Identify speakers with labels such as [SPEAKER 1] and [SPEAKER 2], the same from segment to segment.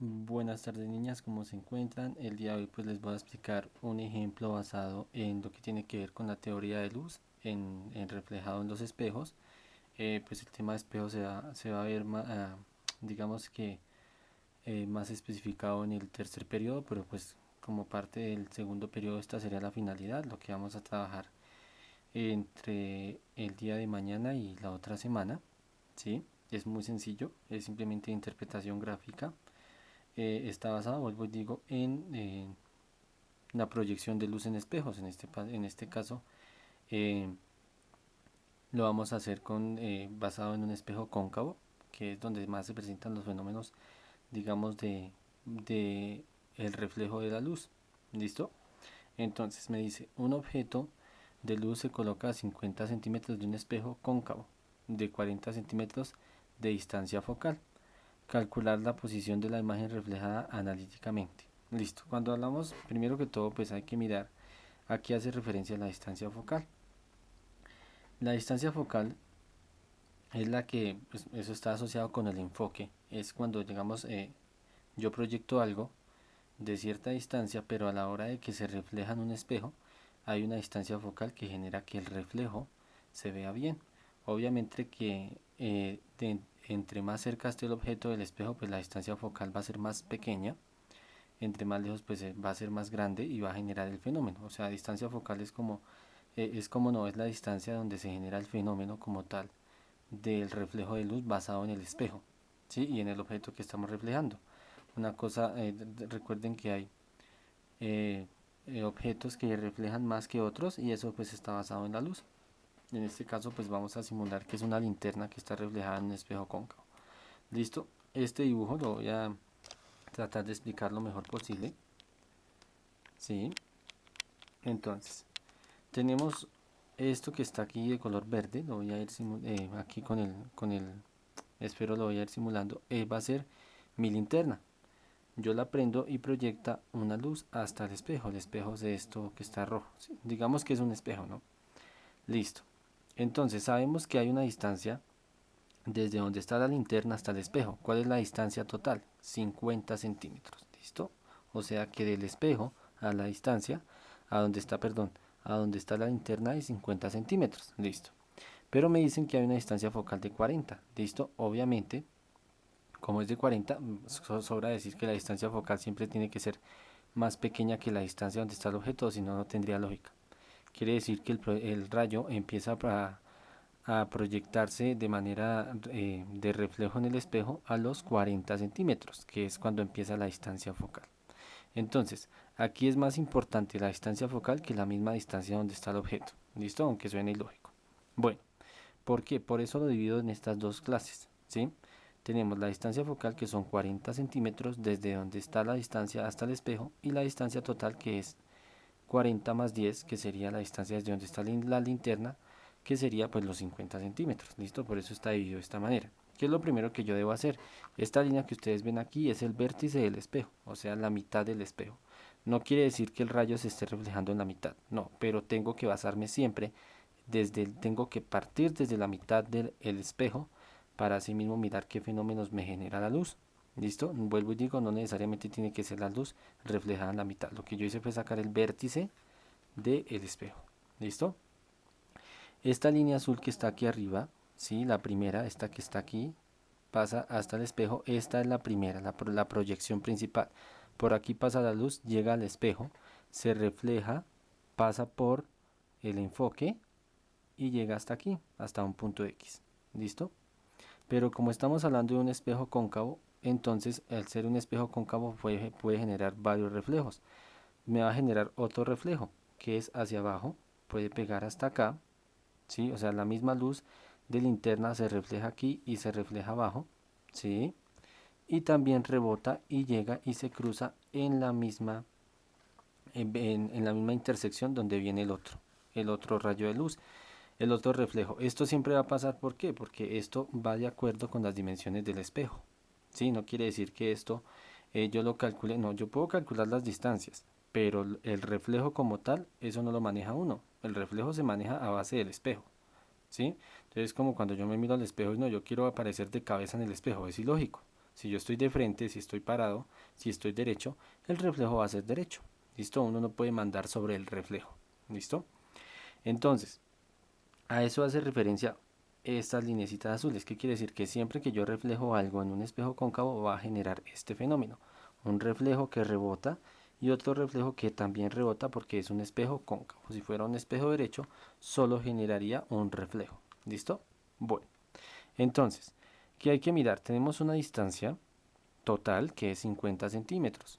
[SPEAKER 1] Buenas tardes niñas, ¿cómo se encuentran? El día de hoy pues les voy a explicar un ejemplo basado en lo que tiene que ver con la teoría de luz en reflejado en los espejos. Pues el tema de espejos se va a ver digamos que más especificado en el tercer periodo, pero pues como parte del segundo periodo esta sería la finalidad, lo que vamos a trabajar entre el día de mañana y la otra semana. ¿Sí? Es muy sencillo, es simplemente interpretación gráfica. Está basado, vuelvo y digo, en la proyección de luz en espejos. En este caso eh, lo vamos a hacer basado en un espejo cóncavo, que es donde más se presentan los fenómenos, digamos, de el reflejo de la luz. ¿Listo? Entonces me dice, un objeto de luz se coloca a 50 centímetros de un espejo cóncavo de 40 centímetros de distancia focal. Calcular la posición de la imagen reflejada analíticamente. Listo. Cuando hablamos, primero que todo, pues hay que mirar a qué hace referencia la distancia focal. La distancia focal es la que, pues, eso está asociado con el enfoque. Es cuando, digamos, yo proyecto algo de cierta distancia, pero a la hora de que se refleja en un espejo, hay una distancia focal que genera que el reflejo se vea bien. Obviamente que entre más cerca esté el objeto del espejo, pues la distancia focal va a ser más pequeña. Entre más lejos, pues va a ser más grande y va a generar el fenómeno. O sea, distancia focal es como no, es la distancia donde se genera el fenómeno como tal del reflejo de luz basado en el espejo, ¿sí? Y en el objeto que estamos reflejando. Una cosa, recuerden que hay eh, objetos que reflejan más que otros y eso pues está basado en la luz. En este caso pues vamos a simular que es una linterna que está reflejada en un espejo cóncavo. Listo, este dibujo lo voy a tratar de explicar lo mejor posible. Sí, entonces tenemos esto que está aquí de color verde, lo voy a ir aquí con el espero lo voy a ir simulando. Va a ser mi linterna. Yo la prendo y proyecta una luz hasta el espejo es de esto que está rojo, ¿sí? Digamos que es un espejo, ¿no? Listo. Entonces sabemos que hay una distancia desde donde está la linterna hasta el espejo. ¿Cuál es la distancia total? 50 centímetros. ¿Listo? O sea que del espejo a la distancia, a donde está la linterna hay 50 centímetros. Listo. Pero me dicen que hay una distancia focal de 40. ¿Listo? Obviamente, como es de 40, sobra decir que la distancia focal siempre tiene que ser más pequeña que la distancia donde está el objeto, si no, no tendría lógica. Quiere decir que el rayo empieza a proyectarse de manera de reflejo en el espejo a los 40 centímetros, que es cuando empieza la distancia focal. Entonces, aquí es más importante la distancia focal que la misma distancia donde está el objeto. ¿Listo? Aunque suene ilógico. Bueno, ¿por qué? Por eso lo divido en estas dos clases. ¿Sí? Tenemos la distancia focal que son 40 centímetros desde donde está la distancia hasta el espejo y la distancia total que es 40 más 10, que sería la distancia desde donde está la linterna, que sería pues los 50 centímetros. ¿Listo? Por eso está dividido de esta manera. ¿Qué es lo primero que yo debo hacer? Esta línea que ustedes ven aquí es el vértice del espejo, o sea, la mitad del espejo. No quiere decir que el rayo se esté reflejando en la mitad, no, pero tengo que basarme siempre tengo que partir desde la mitad del espejo para así mismo mirar qué fenómenos me genera la luz. ¿Listo? Vuelvo y digo, no necesariamente tiene que ser la luz reflejada en la mitad. Lo que yo hice fue sacar el vértice del espejo. ¿Listo? Esta línea azul que está aquí arriba, ¿sí? La primera, esta que está aquí, pasa hasta el espejo. Esta es la primera, la proyección principal. Por aquí pasa la luz, llega al espejo, se refleja, pasa por el enfoque y llega hasta aquí, hasta un punto X. ¿Listo? Pero como estamos hablando de un espejo cóncavo, entonces al ser un espejo cóncavo puede generar varios reflejos. Me va a generar otro reflejo que es hacia abajo, puede pegar hasta acá, ¿sí? O sea, la misma luz de linterna se refleja aquí y se refleja abajo, ¿sí? Y también rebota y llega y se cruza en la misma intersección donde viene el otro rayo de luz, el otro reflejo. Esto siempre va a pasar, ¿por qué? Porque esto va de acuerdo con las dimensiones del espejo. ¿Sí? No quiere decir que esto yo lo calcule, no, yo puedo calcular las distancias, pero el reflejo como tal, eso no lo maneja uno. El reflejo se maneja a base del espejo. ¿Sí? Entonces como cuando yo me miro al espejo y no, yo quiero aparecer de cabeza en el espejo, es ilógico. Si yo estoy de frente, si estoy parado, si estoy derecho, el reflejo va a ser derecho. ¿Listo? Uno no puede mandar sobre el reflejo. ¿Listo? Entonces, a eso hace referencia estas lineecitas azules. ¿Qué quiere decir? Que siempre que yo reflejo algo en un espejo cóncavo va a generar este fenómeno. Un reflejo que rebota y otro reflejo que también rebota porque es un espejo cóncavo. Si fuera un espejo derecho, solo generaría un reflejo. ¿Listo? Bueno, entonces, ¿qué hay que mirar? Tenemos una distancia total que es 50 centímetros.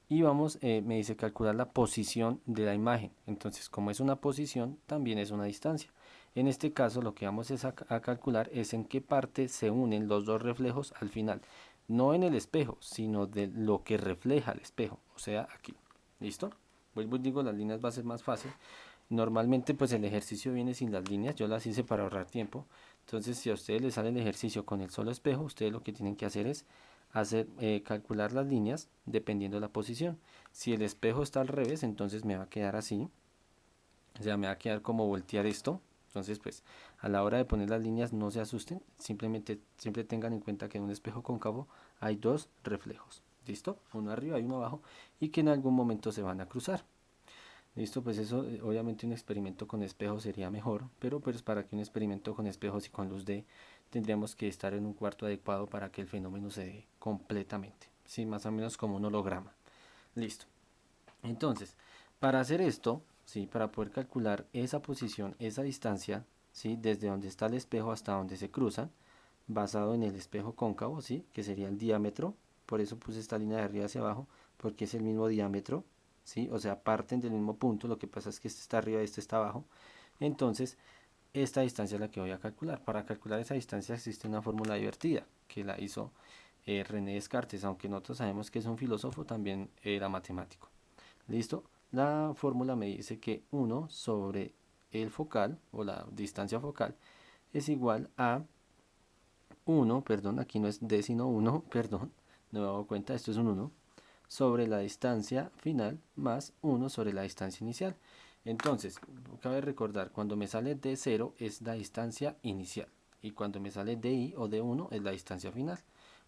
[SPEAKER 1] Y vamos, me dice calcular la posición de la imagen. Entonces, como es una posición, también es una distancia. En este caso, lo que vamos es a calcular es en qué parte se unen los dos reflejos al final. No en el espejo, sino de lo que refleja el espejo. O sea, aquí. ¿Listo? Vuelvo y digo, las líneas va a ser más fácil. Normalmente, pues el ejercicio viene sin las líneas. Yo las hice para ahorrar tiempo. Entonces, si a ustedes les sale el ejercicio con el solo espejo, ustedes lo que tienen que hacer es calcular las líneas dependiendo de la posición. Si el espejo está al revés, entonces me va a quedar así. O sea, me va a quedar como voltear esto. Entonces, pues, a la hora de poner las líneas no se asusten. Simplemente siempre tengan en cuenta que en un espejo cóncavo hay dos reflejos. ¿Listo? Uno arriba y uno abajo. Y que en algún momento se van a cruzar. ¿Listo? Pues eso, obviamente un experimento con espejos sería mejor, pero pues para que un experimento con espejos y con luz D tendríamos que estar en un cuarto adecuado para que el fenómeno se dé completamente, ¿sí? Más o menos como un holograma. Listo. Entonces, para hacer esto, ¿sí? Para poder calcular esa posición, esa distancia, ¿sí? Desde donde está el espejo hasta donde se cruzan, basado en el espejo cóncavo, ¿sí? Que sería el diámetro, por eso puse esta línea de arriba hacia abajo, porque es el mismo diámetro, ¿sí? O sea, parten del mismo punto, lo que pasa es que este está arriba y este está abajo. Entonces, esta distancia es la que voy a calcular. Para calcular esa distancia existe una fórmula divertida que la hizo René Descartes, aunque nosotros sabemos que es un filósofo, también era matemático. ¿Listo? La fórmula me dice que 1 sobre el focal o la distancia focal es igual a 1, perdón, aquí no es d sino 1, perdón, no me he dado cuenta, esto es un 1, sobre la distancia final más 1 sobre la distancia inicial. Entonces, cabe recordar, cuando me sale d 0 es la distancia inicial y cuando me sale di o d1 es la distancia final.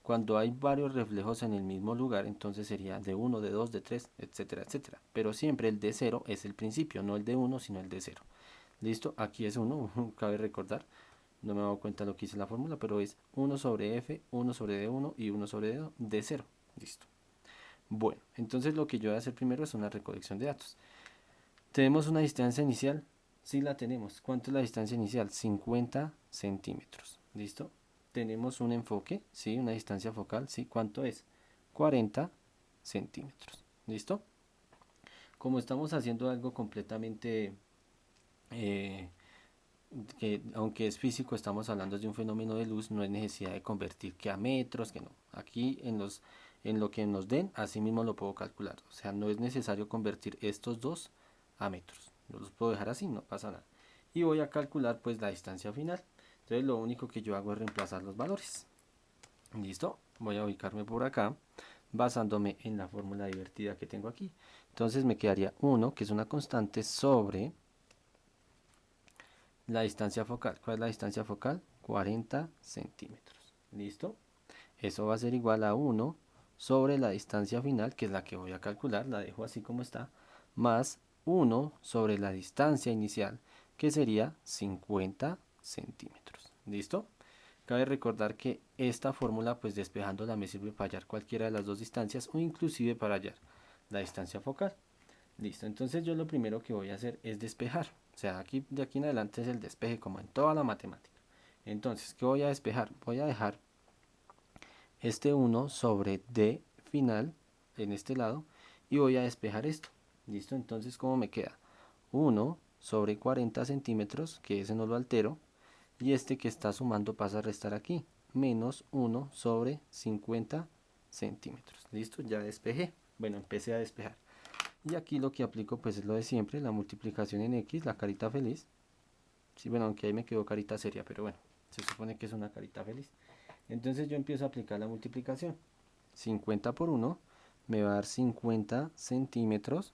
[SPEAKER 1] Cuando hay varios reflejos en el mismo lugar, entonces sería d1, d2, d3, etcétera, etcétera. Pero siempre el d0 es el principio, no el d1, sino el d0. ¿Listo? Aquí es 1, cabe recordar. No me he dado cuenta lo que hice la fórmula, pero es 1 sobre f, 1 sobre d1 y 1 sobre d0. Listo. Bueno, entonces lo que yo voy a hacer primero es una recolección de datos. ¿Tenemos una distancia inicial? Sí la tenemos. ¿Cuánto es la distancia inicial? 50 centímetros. ¿Listo? Tenemos un enfoque, sí, una distancia focal, sí. ¿Cuánto es? 40 centímetros. ¿Listo? Como estamos haciendo algo completamente eh, que aunque es físico, estamos hablando de un fenómeno de luz, no hay necesidad de convertir que a metros, que no. Aquí en lo que nos den, así mismo lo puedo calcular. O sea, no es necesario convertir estos dos a metros. Yo los puedo dejar así, no pasa nada. Y voy a calcular pues la distancia final. Entonces lo único que yo hago es reemplazar los valores. ¿Listo? Voy a ubicarme por acá basándome en la fórmula divertida que tengo aquí. Entonces me quedaría 1, que es una constante, sobre la distancia focal. ¿Cuál es la distancia focal? 40 centímetros. ¿Listo? Eso va a ser igual a 1 sobre la distancia final, que es la que voy a calcular, la dejo así como está, más 1 sobre la distancia inicial, que sería 50 centímetros. ¿Listo? Cabe recordar que esta fórmula, pues despejándola, me sirve para hallar cualquiera de las dos distancias o inclusive para hallar la distancia focal. Listo, entonces yo lo primero que voy a hacer es despejar. O sea, aquí de aquí en adelante es el despeje como en toda la matemática. Entonces, ¿qué voy a despejar? Voy a dejar este 1 sobre d final en este lado y voy a despejar esto. Listo, entonces ¿cómo me queda? 1 sobre 40 centímetros, que ese no lo altero, y este que está sumando pasa a restar aquí, menos 1 sobre 50 centímetros. Listo, ya despejé. Bueno, empecé a despejar. Y aquí lo que aplico pues es lo de siempre, la multiplicación en x, la carita feliz. Sí, bueno, aunque ahí me quedó carita seria, pero bueno, se supone que es una carita feliz. Entonces yo empiezo a aplicar la multiplicación. 50 por 1 me va a dar 50 centímetros,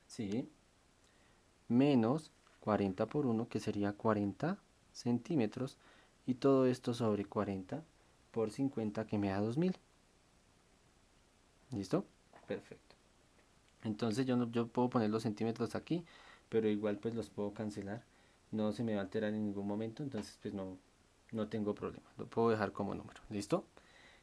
[SPEAKER 1] sí, menos 40 por 1 que sería 40 centímetros, y todo esto sobre 40 por 50 que me da 2000. ¿Listo? Perfecto. Entonces yo puedo poner los centímetros aquí, pero igual pues los puedo cancelar. No se me va a alterar en ningún momento, entonces pues no tengo problema. Lo puedo dejar como número. ¿Listo?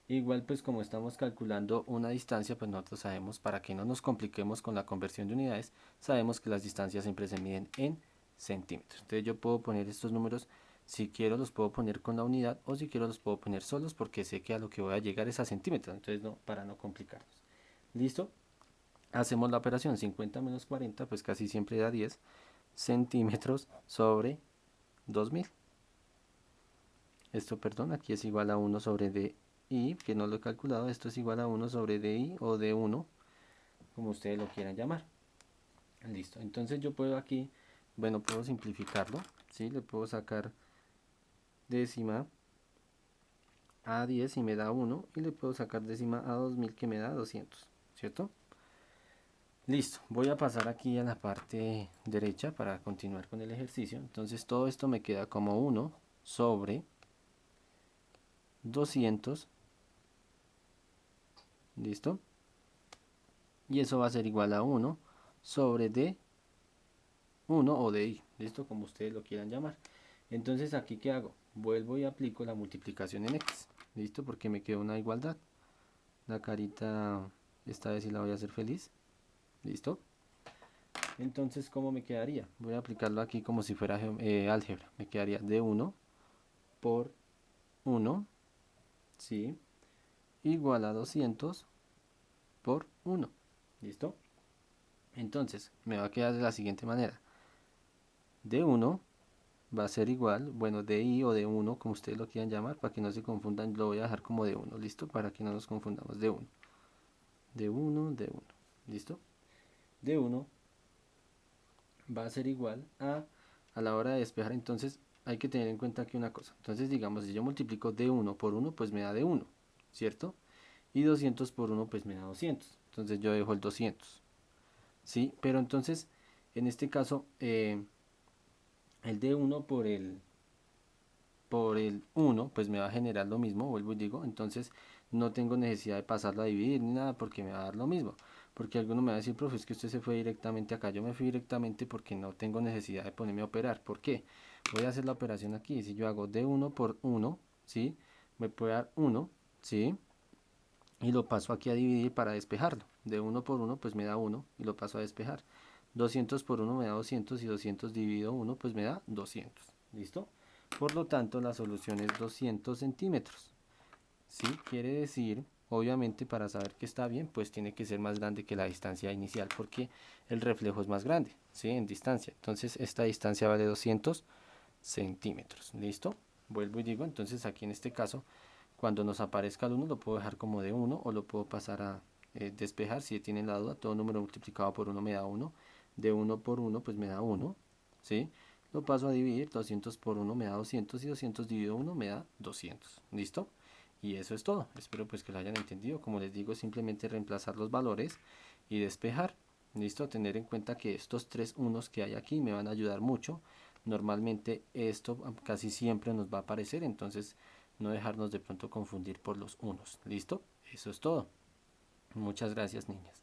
[SPEAKER 1] Igual pues como estamos calculando una distancia, pues nosotros sabemos, para que no nos compliquemos con la conversión de unidades, sabemos que las distancias siempre se miden en centímetros. Entonces yo puedo poner estos números, si quiero los puedo poner con la unidad o si quiero los puedo poner solos porque sé que a lo que voy a llegar es a centímetros, entonces no, para no complicarnos. ¿Listo? Hacemos la operación 50 menos 40, pues casi siempre da 10 centímetros sobre 2000. Esto, perdón, aquí es igual a 1 sobre DI, que no lo he calculado. Esto es igual a 1 sobre DI o D1, como ustedes lo quieran llamar. Listo, entonces yo puedo aquí, bueno, puedo simplificarlo, ¿sí? Le puedo sacar décima a 10 y me da 1, y le puedo sacar décima a 2000 que me da 200, ¿cierto? Listo, voy a pasar aquí a la parte derecha para continuar con el ejercicio. Entonces todo esto me queda como 1 sobre 200, ¿listo? Y eso va a ser igual a 1 sobre D1 o DI, ¿listo? Como ustedes lo quieran llamar. Entonces aquí, ¿qué hago? Vuelvo y aplico la multiplicación en X, ¿listo? Porque me queda una igualdad. La carita, esta vez sí la voy a hacer feliz, ¿listo? Entonces, ¿cómo me quedaría? Voy a aplicarlo aquí como si fuera álgebra. Me quedaría D1 por 1, ¿sí? Igual a 200 por 1, ¿listo? Entonces, me va a quedar de la siguiente manera. D1 va a ser igual, bueno, DI o D1, como ustedes lo quieran llamar, para que no se confundan, lo voy a dejar como D1, ¿listo? Para que no nos confundamos, D1, D1, D1, ¿listo? D1 va a ser igual a la hora de despejar, entonces hay que tener en cuenta aquí una cosa. Entonces, digamos, si yo multiplico D1 por 1, pues me da D1, ¿cierto? Y 200 por 1, pues me da 200. Entonces yo dejo el 200, ¿sí? Pero entonces, en este caso, el D1 por el 1, pues me va a generar lo mismo, vuelvo y digo, entonces no tengo necesidad de pasarlo a dividir ni nada porque me va a dar lo mismo. Porque alguno me va a decir, profe, es que usted se fue directamente acá. Yo me fui directamente porque no tengo necesidad de ponerme a operar. ¿Por qué? Voy a hacer la operación aquí. Si yo hago D1 por 1, ¿sí? Me puede dar 1, ¿sí? Y lo paso aquí a dividir para despejarlo. D1 por 1, pues me da 1 y lo paso a despejar. 200 por 1 me da 200 y 200 dividido 1, pues me da 200. ¿Listo? Por lo tanto, la solución es 200 centímetros. ¿Sí? Quiere decir, obviamente, para saber que está bien, pues tiene que ser más grande que la distancia inicial, porque el reflejo es más grande, ¿sí? En distancia. Entonces, esta distancia vale 200 centímetros. ¿Listo? Vuelvo y digo, entonces aquí en este caso, cuando nos aparezca el 1, lo puedo dejar como de 1 o lo puedo pasar a despejar. Si tienen la duda, todo número multiplicado por 1 me da 1. De 1 por 1, pues me da 1, ¿sí? Lo paso a dividir, 200 por 1 me da 200 y 200 dividido 1 me da 200. ¿Listo? Y eso es todo. Espero pues que lo hayan entendido. Como les digo, simplemente reemplazar los valores y despejar. ¿Listo? Tener en cuenta que estos tres unos que hay aquí me van a ayudar mucho. Normalmente esto casi siempre nos va a aparecer, entonces no dejarnos de pronto confundir por los unos. ¿Listo? Eso es todo. Muchas gracias, niñas.